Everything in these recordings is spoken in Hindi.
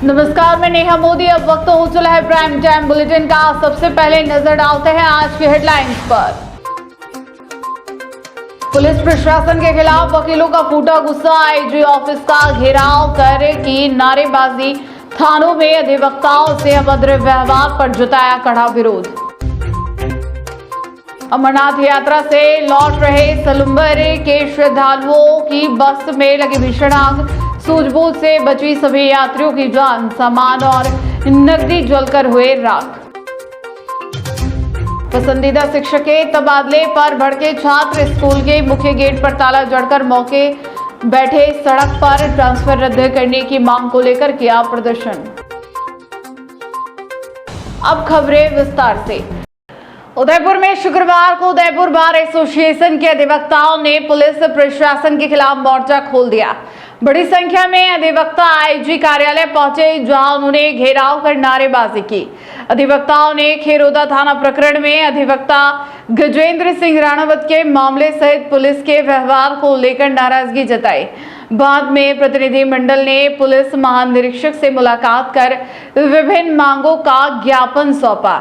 नमस्कार, मैं नेहा मोदी। अब वक्त हो चला है प्राइम टाइम बुलेटिन का। सबसे पहले नजर डालते हैं आज की हेडलाइंस पर। पुलिस प्रशासन के खिलाफ वकीलों का फूटा गुस्सा, आईजी ऑफिस का घेराव कर की नारेबाजी, थानों में अधिवक्ताओं से अभद्र व्यवहार पर जताया कड़ा विरोध। अमरनाथ यात्रा से लौट रहे सलुम्बर के श्रद्धालुओं की बस में लगी भीषण आग, सूझबूझ से बची सभी यात्रियों की जान, सामान और नकदी जलकर हुए राख। पसंदीदा शिक्षक के तबादले पर भड़के छात्र, स्कूल के मुख्य गेट पर ताला जड़कर मौके बैठे, सड़क पर ट्रांसफर रद्द करने की मांग को लेकर किया प्रदर्शन। अब खबरें विस्तार से। उदयपुर में शुक्रवार को उदयपुर बार एसोसिएशन के अधिवक्ताओं ने पुलिस प्रशासन के खिलाफ मोर्चा खोल दिया। बड़ी संख्या में अधिवक्ता आईजी कार्यालय पहुंचे, जहां उन्होंने घेराव कर नारेबाजी की। अधिवक्ताओं ने खेरोदा थाना प्रकरण में अधिवक्ता गजेंद्र सिंह राणावत के मामले सहित पुलिस के व्यवहार को लेकर नाराजगी जताई। बाद में प्रतिनिधिमंडल ने पुलिस महानिरीक्षक से मुलाकात कर विभिन्न मांगों का ज्ञापन सौंपा।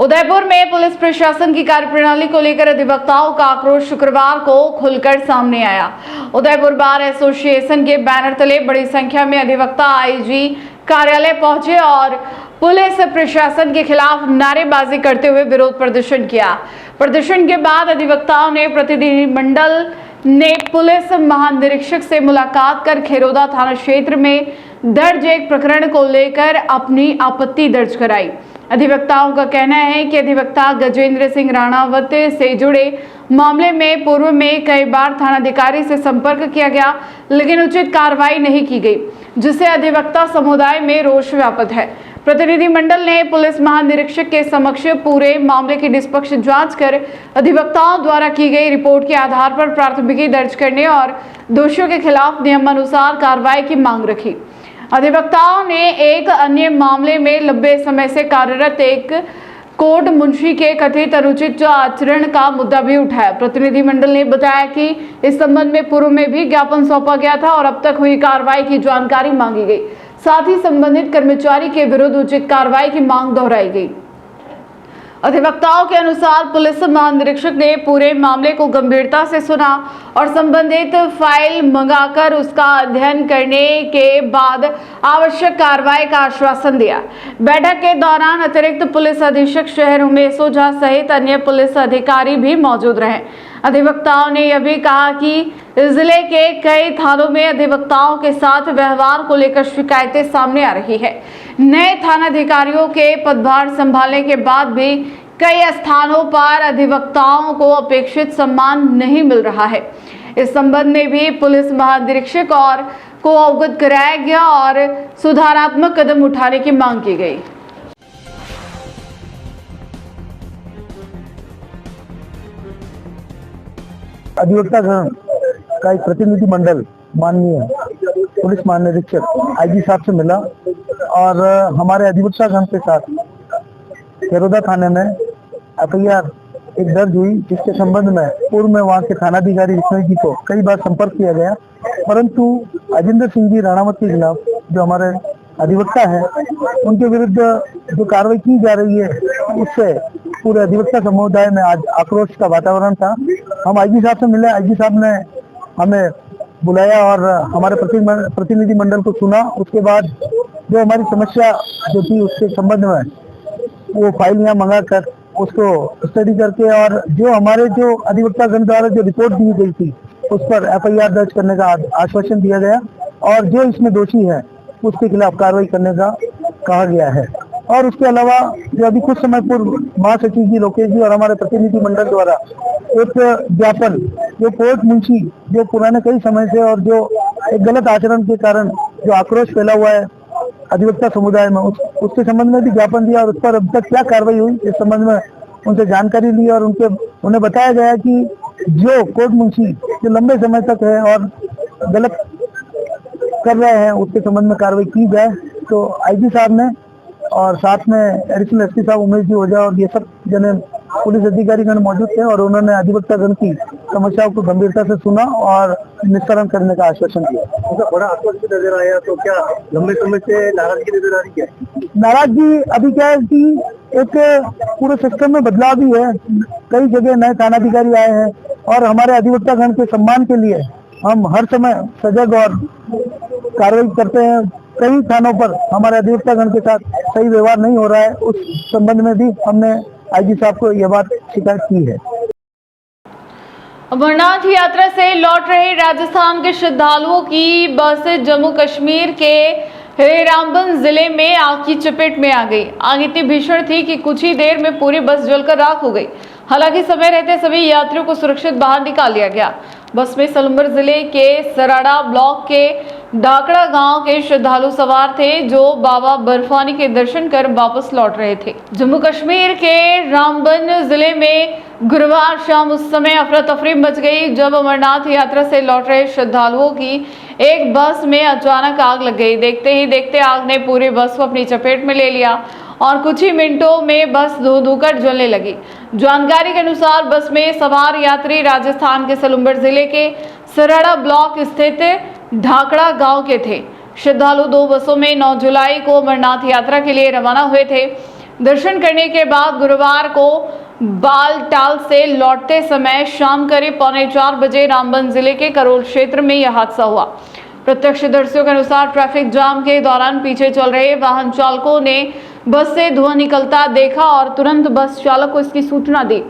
उदयपुर में पुलिस प्रशासन की कार्यप्रणाली को लेकर अधिवक्ताओं का आक्रोश शुक्रवार को खुलकर सामने आया। उदयपुर बार एसोसिएशन के बैनर तले बड़ी संख्या में अधिवक्ता आईजी कार्यालय पहुंचे और पुलिस प्रशासन के खिलाफ नारेबाजी करते हुए विरोध प्रदर्शन किया। प्रदर्शन के बाद अधिवक्ताओं ने प्रतिनिधिमंडल ने पुलिस महानिरीक्षक से मुलाकात कर खेरोदा थाना क्षेत्र में दर्ज एक प्रकरण को लेकर अपनी आपत्ति दर्ज कराई। अधिवक्ताओं का कहना है कि अधिवक्ता गजेंद्र सिंह राणावत से जुड़े मामले में पूर्व में कई बार थानाधिकारी से संपर्क किया गया, लेकिन उचित कार्रवाई नहीं की गई, जिससे अधिवक्ता समुदाय में रोष व्याप्त है। प्रतिनिधिमंडल ने पुलिस महानिरीक्षक के समक्ष पूरे मामले की निष्पक्ष जांच कर अधिवक्ताओं द्वारा की गई रिपोर्ट के आधार पर प्राथमिकी दर्ज करने और दोषियों के खिलाफ नियमानुसार कार्रवाई की मांग रखी। अधिवक्ताओं ने एक अन्य मामले में लंबे समय से कार्यरत एक कोर्ट मुंशी के कथित अनुचित आचरण का मुद्दा भी उठाया। प्रतिनिधिमंडल ने बताया कि इस संबंध में पूर्व में भी ज्ञापन सौंपा गया था और अब तक हुई कार्रवाई की जानकारी मांगी गई। साथ ही संबंधित कर्मचारी के विरुद्ध उचित कार्रवाई की मांग दोहराई गई। अधिवक्ताओं के अनुसार पुलिस महानिरीक्षक ने पूरे मामले को गंभीरता से सुना और संबंधित फाइल मंगाकर उसका अध्ययन करने के बाद आवश्यक कार्रवाई का आश्वासन दिया। बैठक के दौरान अतिरिक्त पुलिस अधीक्षक शहर उमेश ओझा सहित अन्य पुलिस अधिकारी भी मौजूद रहे। अधिवक्ताओं ने यह भी कहा कि जिले के कई थानों में अधिवक्ताओं के साथ व्यवहार को लेकर शिकायतें सामने आ रही है। नए थानाधिकारियों के पदभार संभालने के बाद भी कई स्थानों पर अधिवक्ताओं को अपेक्षित सम्मान नहीं मिल रहा है। इस संबंध में भी पुलिस महानिरीक्षक और को अवगत कराया गया और सुधारात्मक कदम उठाने की मांग की गई। अधिवक्ता का एक प्रतिनिधि मंडल माननीय पुलिस महानिरीक्षक आईजी साहब से मिला और हमारे अधिवक्ता गण के साथ खेरोदा थाने में एफआईआर एक दर्ज हुई, जिसके संबंध में पूर्व में वहाँ के थानाधिकारी विष्णु जी को कई बार संपर्क किया गया, परंतु अजिंदर सिंह जी राणावत के खिलाफ जो हमारे अधिवक्ता है उनके विरुद्ध जो कार्रवाई की जा रही है, उससे पूरे अधिवक्ता समुदाय में आज आक्रोश का वातावरण था। हम आईजी साहब से मिले, आईजी साहब ने हमें बुलाया और हमारे प्रतिनिधि मंडल को सुना। उसके बाद जो हमारी समस्या जो थी उसके संबंध में वो फाइल यहाँ मंगा कर उसको स्टडी करके और जो हमारे जो अधिवक्ता गण द्वारा जो रिपोर्ट दी गई थी उस पर एफआईआर दर्ज करने का आश्वासन दिया गया और जो इसमें दोषी है उसके खिलाफ कार्रवाई करने का कहा गया है। और उसके अलावा जो अभी कुछ समय पूर्व महासचिव जी लोकेश जी और हमारे प्रतिनिधि मंडल द्वारा एक ज्ञापन जो कोर्ट मुंशी जो पुराने कई समय से और जो एक गलत आचरण के कारण जो आक्रोश फैला हुआ है अधिवक्ता समुदाय में, उसके संबंध में भी ज्ञापन दिया और उस पर अब तक क्या कार्रवाई हुई इस संबंध में उनसे जानकारी ली और उन्हें बताया गया कि जो कोर्ट मुंशी जो लंबे समय तक है और गलत कर रहे हैं उसके संबंध में कार्रवाई की जाए। तो आईजी साहब ने और साथ में एडिशनल एसपी साहब उमेश जी ओझा और ये सब जने पुलिस अधिकारी गण मौजूद थे और उन्होंने अधिवक्ता गण की समस्याओं को गंभीरता से सुना और निस्तारण करने का आश्वासन दिया। उनका बड़ा आश्वासन नजर आया, तो क्या लंबे समय से नाराजगी नजर आ रही है? नाराजगी अभी क्या है कि एक पूरे सिस्टम में बदलाव भी है। कई जगह नए थानाधिकारी आए हैं और हमारे अधिवक्तागण के सम्मान के लिए हम हर समय सजग और कार्रवाई करते हैं। कई थानों पर हमारे अधिवक्तागण के साथ सही व्यवहार नहीं हो रहा है, उस संबंध में भी हमने आईजी साहब को यह बात शिकायत की है। अमरनाथ यात्रा से लौट रहे राजस्थान के श्रद्धालुओं की बस जम्मू कश्मीर के रामबन जिले में आग की चपेट में आ गई। आग इतनी भीषण थी कि कुछ ही देर में पूरी बस जलकर राख हो गई। हालांकि समय रहते सभी यात्रियों को सुरक्षित बाहर निकाल लिया गया। बस में सलुम्बर जिले के सराड़ा ब्लॉक के डाकड़ा गांव के श्रद्धालु सवार थे, जो बाबा बर्फानी के दर्शन कर वापस लौट रहे थे। जम्मू कश्मीर के रामबन जिले में गुरुवार शाम उस समय अफरा तफरी मच गई जब अमरनाथ यात्रा से लौट रहे श्रद्धालुओं की एक बस में अचानक आग लग गई। देखते ही देखते आग ने पूरी बस को अपनी चपेट में ले लिया और कुछ ही मिनटों में बस धू धू कर जलने लगी। जानकारी के अनुसार बस में सवार यात्री राजस्थान के सलुम्बर जिले के सराड़ा ब्लॉक स्थित ढाकड़ा गांव के थे। श्रद्धालु 2 बसों में 9 जुलाई को अमरनाथ यात्रा के लिए रवाना हुए थे। दर्शन करने के बाद गुरुवार को बालटाल से लौटते समय शाम करीब 3:45 बजे रामबन जिले के करोल क्षेत्र में यह हादसा हुआ। प्रत्यक्षदर्शियों के अनुसार ट्रैफिक जाम के दौरान पीछे चल रहे वाहन चालकों ने बस से धुआं निकलता देखा और तुरंत बस चालक को इसकी सूचना दी।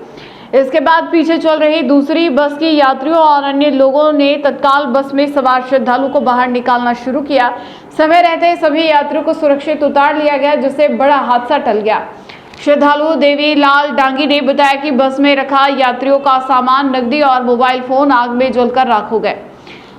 इसके बाद पीछे चल रही दूसरी बस के यात्रियों और अन्य लोगों ने तत्काल बस में सवार श्रद्धालु को बाहर निकालना शुरू किया। समय रहते सभी यात्रियों को सुरक्षित उतार लिया गया, जिससे बड़ा हादसा टल गया। श्रद्धालु देवी लाल डांगी ने बताया कि बस में रखा यात्रियों का सामान, नकदी और मोबाइल फोन आग में जलकर राख हो गए।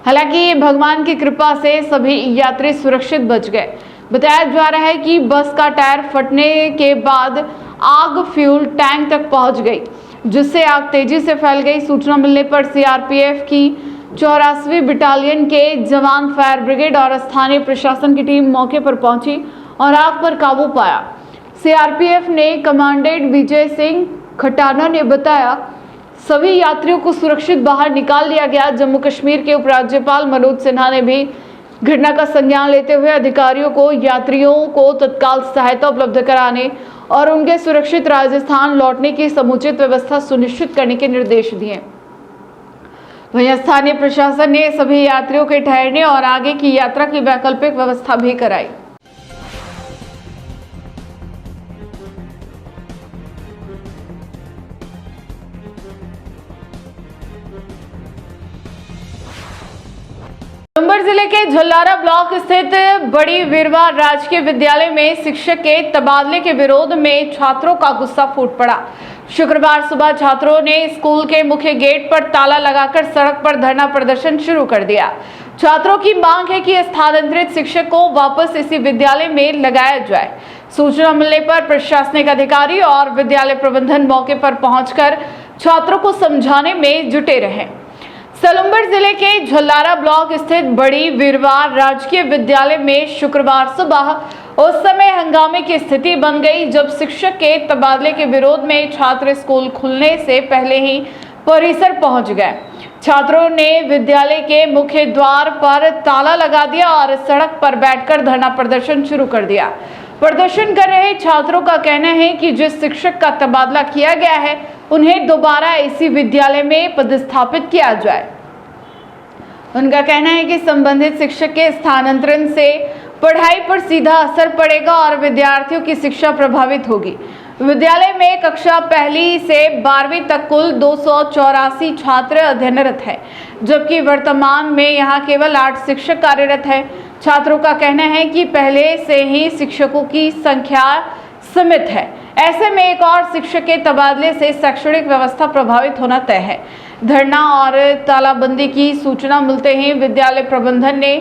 हालांकि भगवान की कृपा से सभी यात्री सुरक्षित बच गए। बताया जा रहा है कि बस का टायर फटने के बाद आग फ्यूल टैंक तक पहुंच गई, जिससे आग तेजी से फैल गई। सूचना मिलने पर सीआरपीएफ की 84वीं बटालियन के जवान, फायर ब्रिगेड और स्थानीय प्रशासन की टीम मौके पर पहुंची और आग पर काबू पाया। सीआरपीएफ ने कमांडेंट विजय सिंह खटाना ने बताया, सभी यात्रियों को सुरक्षित बाहर निकाल लिया गया। जम्मू कश्मीर के उपराज्यपाल मनोज सिन्हा ने भी घटना का संज्ञान लेते हुए अधिकारियों को यात्रियों को तत्काल सहायता उपलब्ध कराने और उनके सुरक्षित राजस्थान लौटने की समुचित व्यवस्था सुनिश्चित करने के निर्देश दिए। वहीं स्थानीय प्रशासन ने सभी यात्रियों के ठहरने और आगे की यात्रा की वैकल्पिक व्यवस्था भी कराई। नंबर जिले के झल्लारा ब्लॉक स्थित बड़ी वीरवा राजकीय विद्यालय में शिक्षक के तबादले के विरोध में छात्रों का गुस्सा फूट पड़ा। शुक्रवार सुबह छात्रों ने स्कूल के मुख्य गेट पर ताला लगाकर सड़क पर धरना प्रदर्शन शुरू कर दिया। छात्रों की मांग है कि स्थानांतरित शिक्षक को वापस इसी विद्यालय में लगाया जाए। सूचना मिलने पर प्रशासनिक अधिकारी और विद्यालय प्रबंधन मौके पर पहुंचकर छात्रों को समझाने में जुटे रहे। सलुम्बर जिले के झल्लारा ब्लॉक स्थित बड़ी वीरवा राजकीय विद्यालय में शुक्रवार सुबह उस समय हंगामे की स्थिति बन गई जब शिक्षक के तबादले के विरोध में छात्र स्कूल खुलने से पहले ही परिसर पहुंच गए। छात्रों ने विद्यालय के मुख्य द्वार पर ताला लगा दिया और सड़क पर बैठकर धरना प्रदर्शन शुरू कर दिया। प्रदर्शन कर रहे छात्रों का कहना है कि जिस शिक्षक का तबादला किया गया है उन्हें दोबारा इसी विद्यालय में पदस्थापित किया जाए। उनका कहना है कि संबंधित शिक्षक के स्थानांतरण से पढ़ाई पर सीधा असर पड़ेगा और विद्यार्थियों की शिक्षा प्रभावित होगी। विद्यालय में कक्षा 1 से 12वीं तक कुल 284 छात्र अध्ययनरत है, जबकि वर्तमान में यहाँ केवल 8 शिक्षक कार्यरत है। छात्रों का कहना है कि पहले से ही शिक्षकों की संख्या सीमित है। ऐसे में एक और शिक्षक के तबादले से शैक्षणिक व्यवस्था प्रभावित होना तय है। धरना और तालाबंदी की सूचना मिलते ही विद्यालय प्रबंधन ने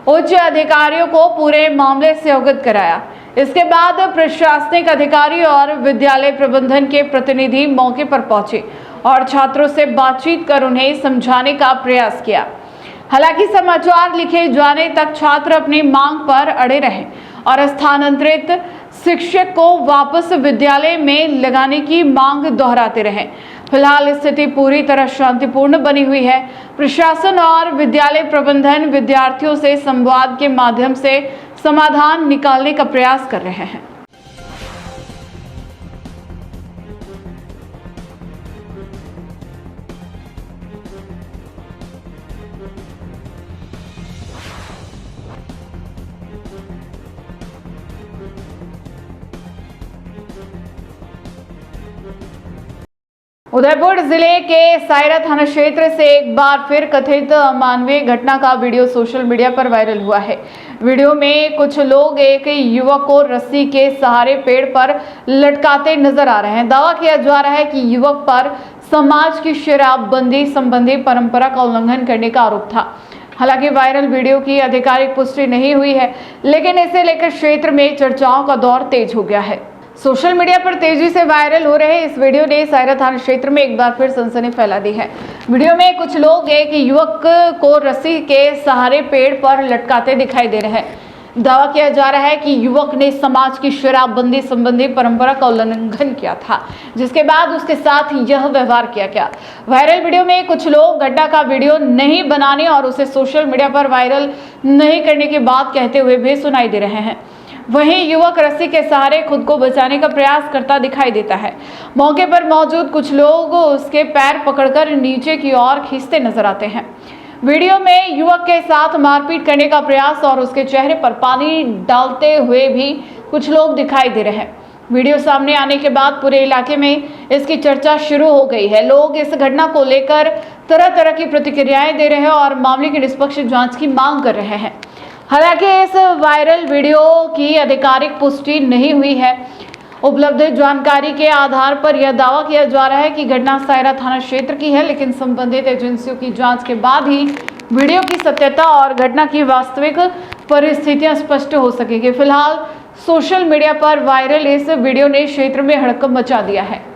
उच्च अधिकारियों को पूरे मामले से अवगत कराया। इसके बाद प्रशासनिक अधिकारी और विद्यालय प्रबंधन के प्रतिनिधि मौके पर पहुंचे और छात्रों से बातचीत कर उन्हें समझाने का प्रयास किया। हालांकि समाचार लिखे जाने तक छात्र अपनी मांग पर अड़े रहे और स्थानांतरित शिक्षक को वापस विद्यालय में लगाने की मांग दोहराते रहे। फिलहाल स्थिति पूरी तरह शांतिपूर्ण बनी हुई है। प्रशासन और विद्यालय प्रबंधन विद्यार्थियों से संवाद के माध्यम से समाधान निकालने का प्रयास कर रहे हैं। उदयपुर जिले के सायरा थाना क्षेत्र से एक बार फिर कथित अमानवीय घटना का वीडियो सोशल मीडिया पर वायरल हुआ है। वीडियो में कुछ लोग एक युवक को रस्सी के सहारे पेड़ पर लटकाते नजर आ रहे हैं। दावा किया जा रहा है कि युवक पर समाज की शराबबंदी संबंधी परंपरा का उल्लंघन करने का आरोप था। हालांकि वायरल वीडियो की आधिकारिक पुष्टि नहीं हुई है, लेकिन इसे लेकर क्षेत्र में चर्चाओं का दौर तेज हो गया है। सोशल मीडिया पर तेजी से वायरल हो रहे इस वीडियो ने सायरा थाना क्षेत्र में एक बार फिर सनसनी फैला दी है। वीडियो में कुछ लोग एक युवक को रस्सी के सहारे पेड़ पर लटकाते दिखाई दे रहे हैं। दावा किया जा रहा है कि युवक ने समाज की शराबबंदी संबंधी परंपरा का उल्लंघन किया था, जिसके बाद उसके साथ यह व्यवहार किया गया। वायरल वीडियो में कुछ लोग घटना का वीडियो नहीं बनाने और उसे सोशल मीडिया पर वायरल नहीं करने की बात कहते हुए भी सुनाई दे रहे हैं। वहीं युवक रस्सी के सहारे खुद को बचाने का प्रयास करता दिखाई देता है। मौके पर मौजूद कुछ लोग उसके पैर पकड़कर नीचे की ओर खींचते नजर आते हैं। वीडियो में युवक के साथ मारपीट करने का प्रयास और उसके चेहरे पर पानी डालते हुए भी कुछ लोग दिखाई दे रहे हैं। वीडियो सामने आने के बाद पूरे इलाके में इसकी चर्चा शुरू हो गई है। लोग इस घटना को लेकर तरह तरह की प्रतिक्रियाएं दे रहे हैं और मामले की निष्पक्ष जांच की मांग कर रहे हैं। हालांकि इस वायरल वीडियो की आधिकारिक पुष्टि नहीं हुई है। उपलब्ध जानकारी के आधार पर यह दावा किया जा रहा है कि घटना सायरा थाना क्षेत्र की है, लेकिन संबंधित एजेंसियों की जांच के बाद ही वीडियो की सत्यता और घटना की वास्तविक परिस्थितियां स्पष्ट हो सकेगी। फिलहाल सोशल मीडिया पर वायरल इस वीडियो ने क्षेत्र में हड़कंप मचा दिया है।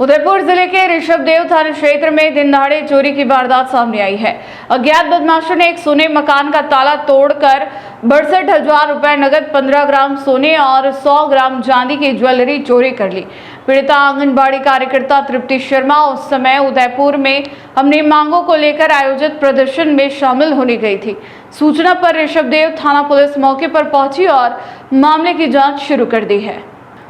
उदयपुर जिले के ऋषभदेव थाना क्षेत्र में दिन दहाड़े चोरी की वारदात सामने आई है। अज्ञात बदमाशों ने एक सोने मकान का ताला तोड़कर 62,000 रुपए नगद, 15 ग्राम सोने और 100 ग्राम चांदी की ज्वेलरी चोरी कर ली। पीड़िता आंगनबाड़ी कार्यकर्ता तृप्ति शर्मा उस समय उदयपुर में अपनी मांगों को लेकर आयोजित प्रदर्शन में शामिल होने गई थी। सूचना पर ऋषभदेव थाना पुलिस मौके पर पहुंची और मामले की जाँच शुरू कर दी है।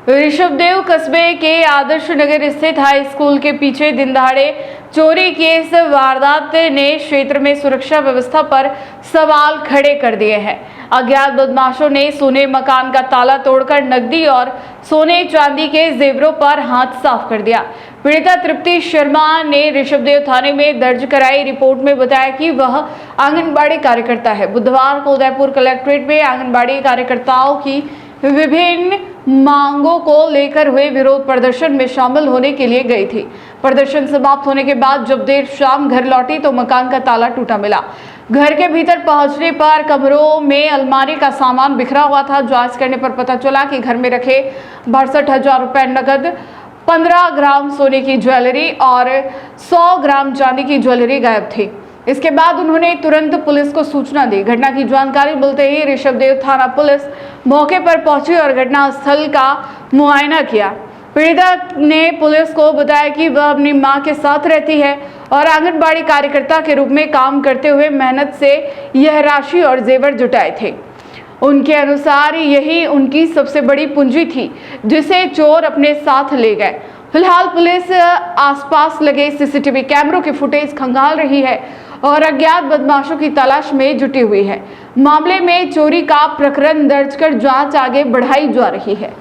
ऋषभदेव कस्बे के आदर्श नगर स्थित हाई स्कूल के पीछे दिन दहाड़े चोरी की इस वारदात ने क्षेत्र में सुरक्षा व्यवस्था पर सवाल खड़े कर दिए हैं। अज्ञात बदमाशों ने सोने मकान का ताला तोड़कर नकदी और सोने चांदी के जेवरों पर हाथ साफ कर दिया। पीड़िता तृप्ति शर्मा ने ऋषभदेव थाने में दर्ज कराई रिपोर्ट में बताया कि वह आंगनबाड़ी कार्यकर्ता है। बुधवार को उदयपुर कलेक्ट्रेट में आंगनबाड़ी कार्यकर्ताओं की विभिन्न मांगों को लेकर हुए विरोध प्रदर्शन में शामिल होने के लिए गई थी। प्रदर्शन समाप्त होने के बाद जब देर शाम घर लौटी तो मकान का ताला टूटा मिला। घर के भीतर पहुंचने पर कमरों में अलमारी का सामान बिखरा हुआ था। जांच करने पर पता चला कि घर में रखे 62,000 रुपए नगद, 15 ग्राम सोने की ज्वेलरी और 100 ग्राम चांदी की ज्वेलरी गायब थी। इसके बाद उन्होंने तुरंत पुलिस को सूचना दी। घटना की जानकारी मिलते ही ऋषभदेव थाना पुलिस मौके पर पहुंची और घटना स्थल का मुआयना किया। पीड़िता ने पुलिस को बताया कि वह अपनी मां के साथ रहती है और आंगनबाड़ी कार्यकर्ता के रूप में काम करते हुए मेहनत से यह राशि और जेवर जुटाए थे। उनके अनुसार यही उनकी सबसे बड़ी पूंजी थी जिसे चोर अपने साथ ले गए। फिलहाल पुलिस आसपास लगे सीसीटीवी कैमरों की फुटेज खंगाल रही है और अज्ञात बदमाशों की तलाश में जुटी हुई है। मामले में चोरी का प्रकरण दर्ज कर जांच आगे बढ़ाई जा रही है।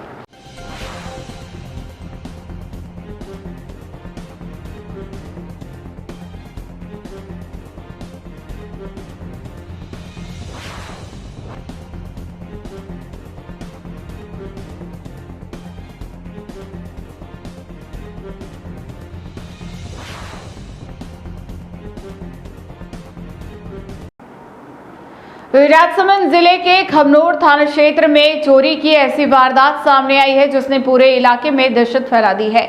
राजसमंद जिले के खमनोर थाना क्षेत्र में चोरी की ऐसी वारदात सामने आई है जिसने पूरे इलाके में दहशत फैला दी है।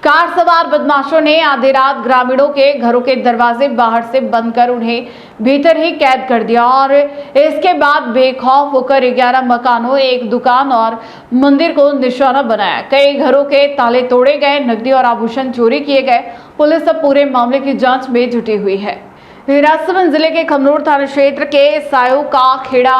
कार सवार बदमाशों ने आधी रात ग्रामीणों के घरों के दरवाजे बाहर से बंद कर उन्हें भीतर ही कैद कर दिया और इसके बाद बेखौफ होकर 11 मकानों, एक दुकान और मंदिर को निशाना बनाया। कई घरों के ताले तोड़े गए, नकदी और आभूषण चोरी किए गए। पुलिस अब पूरे मामले की जांच में जुटी हुई है। राजसमंद जिले के खमनोर थाना क्षेत्र के सायो का खेड़ा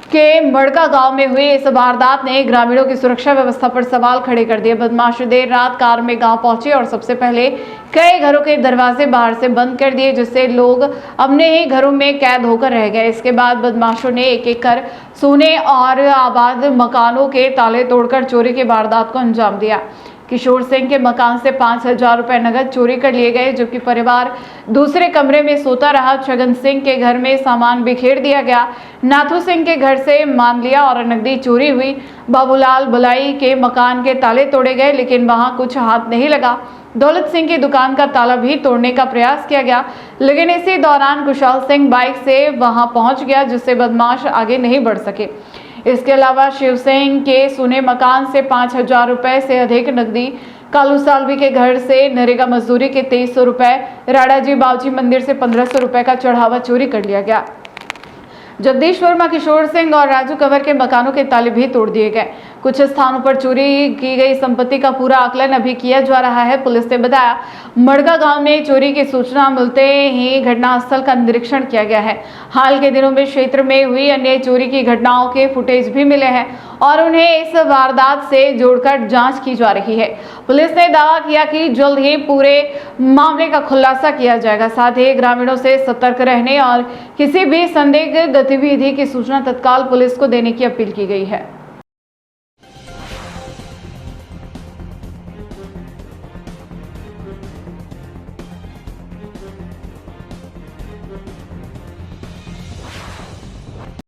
के मड़का गांव में हुई इस वारदात ने ग्रामीणों की सुरक्षा व्यवस्था पर सवाल खड़े कर दिए। बदमाश देर रात कार में गांव पहुंचे और सबसे पहले कई घरों के दरवाजे बाहर से बंद कर दिए, जिससे लोग अपने ही घरों में कैद होकर रह गए। इसके बाद बदमाशों ने एक एक कर सोने और आबाद मकानों के ताले तोड़कर चोरी की वारदात को अंजाम दिया। किशोर सिंह के मकान से 5,000 रुपए नगद चोरी कर लिए गए, जबकि परिवार दूसरे कमरे में सोता रहा। छगन सिंह के घर में सामान बिखेर दिया गया। नाथू सिंह के घर से मान लिया और नकदी चोरी हुई। बाबूलाल बलाई के मकान के ताले तोड़े गए, लेकिन वहां कुछ हाथ नहीं लगा। दौलत सिंह की दुकान का ताला भी तोड़ने का प्रयास किया गया, लेकिन इसी दौरान कुशाल सिंह बाइक से वहां पहुंच गया, जिससे बदमाश आगे नहीं बढ़ सके। इसके अलावा शिव सिंह के सुने मकान से 5,000 रुपए से अधिक नकदी, कालू सालवी के घर से नरेगा मजदूरी के 2300 रुपए, राडाजी बावजी मंदिर से 1500 रुपए का चढ़ावा चोरी कर लिया गया। जगदीश वर्मा, किशोर सिंह और राजू कंवर के मकानों के ताले भी तोड़ दिए गए। कुछ स्थानों पर चोरी की गई संपत्ति का पूरा आकलन अभी किया जा रहा है। पुलिस ने बताया, मड़का गांव में चोरी की सूचना मिलते ही घटनास्थल का निरीक्षण किया गया है। हाल के दिनों में क्षेत्र में हुई अन्य चोरी की घटनाओं के फुटेज भी मिले हैं और उन्हें इस वारदात से जोड़कर जांच की जा रही है। पुलिस ने दावा किया कि जल्द ही पूरे मामले का खुलासा किया जाएगा। साथ ही ग्रामीणों से सतर्क रहने और किसी भी संदिग्ध गतिविधि की सूचना तत्काल पुलिस को देने की अपील की गई है।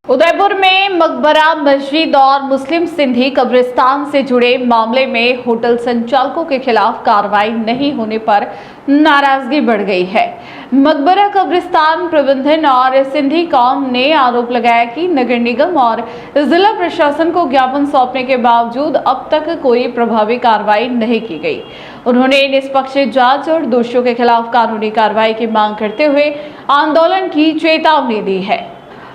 उदयपुर में मकबरा मस्जिद और मुस्लिम सिंधी कब्रिस्तान से जुड़े मामले में होटल संचालकों के खिलाफ कार्रवाई नहीं होने पर नाराजगी बढ़ गई है। मकबरा कब्रिस्तान प्रबंधन और सिंधी कौम ने आरोप लगाया कि नगर निगम और जिला प्रशासन को ज्ञापन सौंपने के बावजूद अब तक कोई प्रभावी कार्रवाई नहीं की गई। उन्होंने निष्पक्ष जांच और दोषियों के खिलाफ कानूनी कार्रवाई की मांग करते हुए आंदोलन की चेतावनी दी है।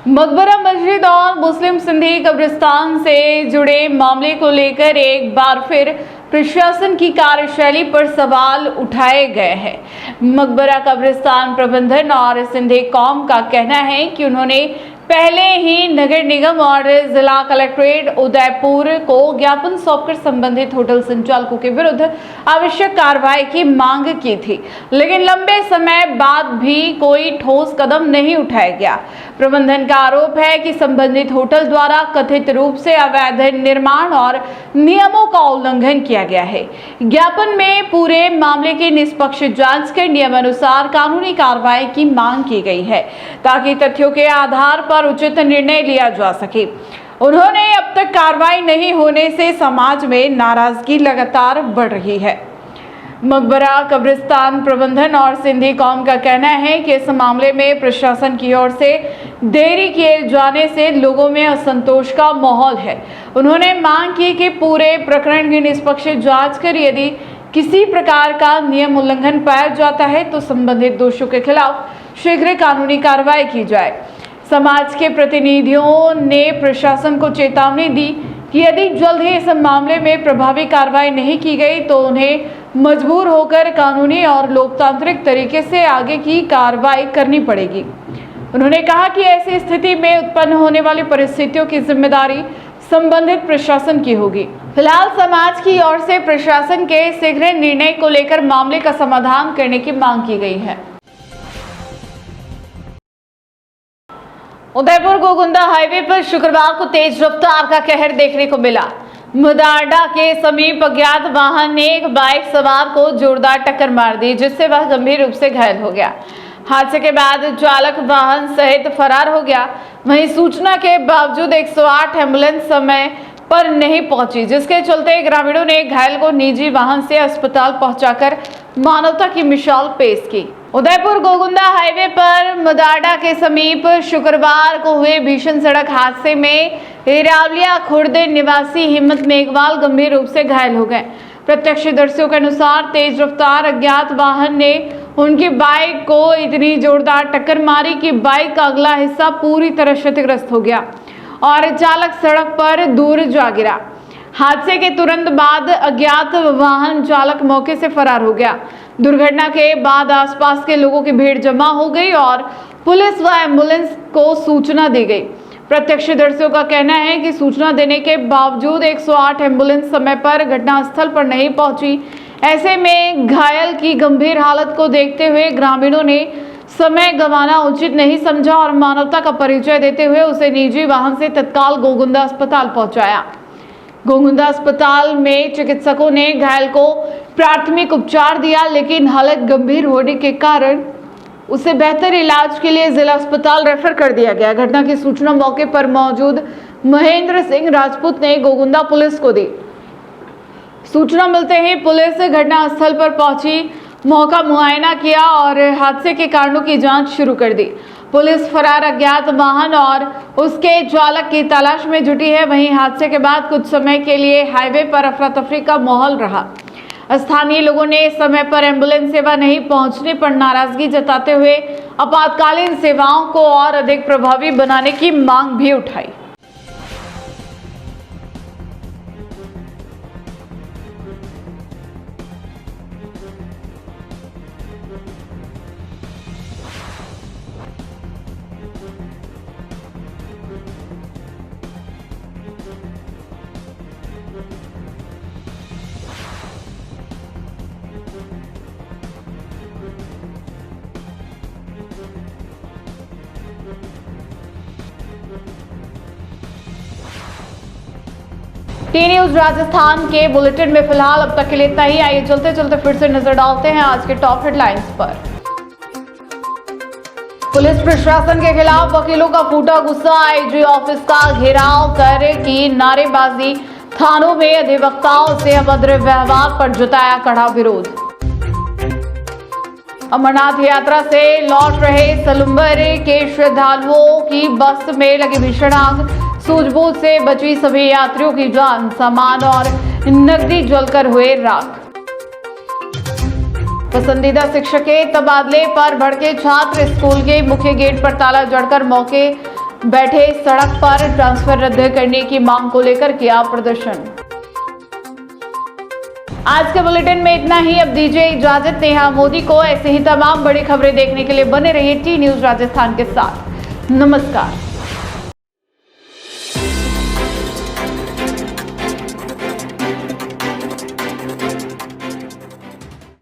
मकबरा मस्जिद और मुस्लिम सिंधी कब्रिस्तान से जुड़े मामले को लेकर एक बार फिर प्रशासन की कार्यशैली पर सवाल उठाए गए हैं। मकबरा कब्रिस्तान प्रबंधन और सिंधी कौम का कहना है कि उन्होंने पहले ही नगर निगम और जिला कलेक्ट्रेट उदयपुर को ज्ञापन सौंपकर संबंधित होटल संचालकों के विरुद्ध आवश्यक कार्रवाई की मांग की थी, लेकिन लंबे समय बाद भी कोई ठोस कदम नहीं उठाया गया। प्रबंधन का आरोप है कि संबंधित होटल द्वारा कथित रूप से अवैध निर्माण और नियमों का उल्लंघन किया गया है। ज्ञापन में पूरे मामले की निष्पक्ष जांच कर नियमानुसार कानूनी कार्रवाई की मांग की गई है, ताकि तथ्यों के आधार पर उचित निर्णय लिया जा सके। उन्होंने अब तक कार्रवाई नहीं होने से समाज में नाराजगी लगातार बढ़ रही है। मकबरा कब्रिस्तान प्रबंधन और सिंधी कौम का कहना है कि इस मामले में प्रशासन की ओर से देरी किए जाने से लोगों में असंतोष का माहौल है। उन्होंने मांग की कि पूरे प्रकरण की निष्पक्ष जांच कर यदि किसी प्रकार का नियम उल्लंघन पाया जाता है तो संबंधित दोषियों के खिलाफ शीघ्र कानूनी कार्रवाई की जाए। समाज के प्रतिनिधियों ने प्रशासन को चेतावनी दी कि यदि जल्द ही इस मामले में प्रभावी कार्रवाई नहीं की गई तो उन्हें मजबूर होकर कानूनी और लोकतांत्रिक तरीके से आगे की कार्रवाई करनी पड़ेगी। उन्होंने कहा कि ऐसी स्थिति में उत्पन्न होने वाली परिस्थितियों की जिम्मेदारी संबंधित प्रशासन की होगी। फिलहाल समाज की ओर से प्रशासन के शीघ्र निर्णय को लेकर मामले का समाधान करने की मांग की गई है। उदयपुर गोगुंदा हाईवे पर शुक्रवार को तेज रफ्तार का कहर देखने को मिला। मुदारडा के समीप अज्ञात वाहन ने एक बाइक सवार को जोरदार टक्कर मार दी, जिससे वह गंभीर रूप से घायल हो गया। हादसे के बाद चालक वाहन सहित फरार हो गया। वहीं सूचना के बावजूद 108 एम्बुलेंस समय पर नहीं पहुंची, जिसके चलते ग्रामीणों ने घायल को निजी वाहन से अस्पताल पहुंचाकर मानवता की मिसाल पेश की। उदयपुर गोगुंदा हाईवे पर मुदारडा के समीप शुक्रवार को हुए भीषण सड़क हादसे में हिरावलिया खुर्द निवासी हिम्मत मेघवाल गंभीर रूप से घायल हो गए। प्रत्यक्षदर्शियों के अनुसार तेज रफ्तार अज्ञात वाहन ने उनकी बाइक को इतनी जोरदार टक्कर मारी कि बाइक का अगला हिस्सा पूरी तरह क्षतिग्रस्त हो गया और चालक सड़क पर दूर जा गिरा। हादसे के तुरंत बाद अज्ञात वाहन चालक मौके से फरार हो गया। दुर्घटना के बाद आसपास के लोगों की भीड़ जमा हो गई और पुलिस व एम्बुलेंस को सूचना दी गई। प्रत्यक्षदर्शियों का कहना है कि सूचना देने के बावजूद 108 एम्बुलेंस समय पर घटनास्थल पर नहीं पहुंची। ऐसे में घायल की गंभीर हालत को देखते हुए ग्रामीणों ने समय गंवाना उचित नहीं समझा और मानवता का परिचय देते हुए उसे निजी वाहन से तत्काल गोगुंदा अस्पताल पहुंचाया। गोगुंदा अस्पताल में चिकित्सकों ने घायल को प्राथमिक उपचार दिया, लेकिन हालत गंभीर होने के कारण उसे बेहतर इलाज के लिए जिला अस्पताल रेफर कर दिया गया। घटना की सूचना मौके पर मौजूद महेंद्र सिंह राजपूत ने गोगुंदा पुलिस को दी। सूचना मिलते ही पुलिस घटनास्थल पर पहुंची, मौका मुआयना किया और हादसे के कारणों की जांच शुरू कर दी। पुलिस फरार अज्ञात वाहन और उसके चालक की तलाश में जुटी है। वहीं हादसे के बाद कुछ समय के लिए हाईवे पर अफरा तफरी का माहौल रहा। स्थानीय लोगों ने समय पर एम्बुलेंस सेवा नहीं पहुंचने पर नाराजगी जताते हुए आपातकालीन सेवाओं को और अधिक प्रभावी बनाने की मांग भी उठाई। टी न्यूज राजस्थान के बुलेटिन में फिलहाल अब तक के लिए इतना ही। आइए चलते चलते फिर से नजर डालते हैं आज के टॉप हेडलाइंस पर। पुलिस प्रशासन के खिलाफ वकीलों का फूटा गुस्सा, आईजी ऑफिस का घेराव कर की नारेबाजी, थानों में अधिवक्ताओं से अभद्र व्यवहार पर जताया कड़ा विरोध। अमरनाथ यात्रा से लौट रहे सलुम्बर के श्रद्धालुओं की बस में लगी भीषण आग, सूझबूझ से बची सभी यात्रियों की जान, सामान और नकदी जलकर हुए राख। पसंदीदा शिक्षक के तबादले पर भड़के छात्र, स्कूल के मुख्य गेट पर ताला जड़कर मौके बैठे, सड़क पर ट्रांसफर रद्द करने की मांग को लेकर किया प्रदर्शन। आज के बुलेटिन में इतना ही। अब दीजिए इजाजत नेहा मोदी को। ऐसे ही तमाम बड़ी खबरें देखने के लिए बने रहिए टी न्यूज राजस्थान के साथ। नमस्कार।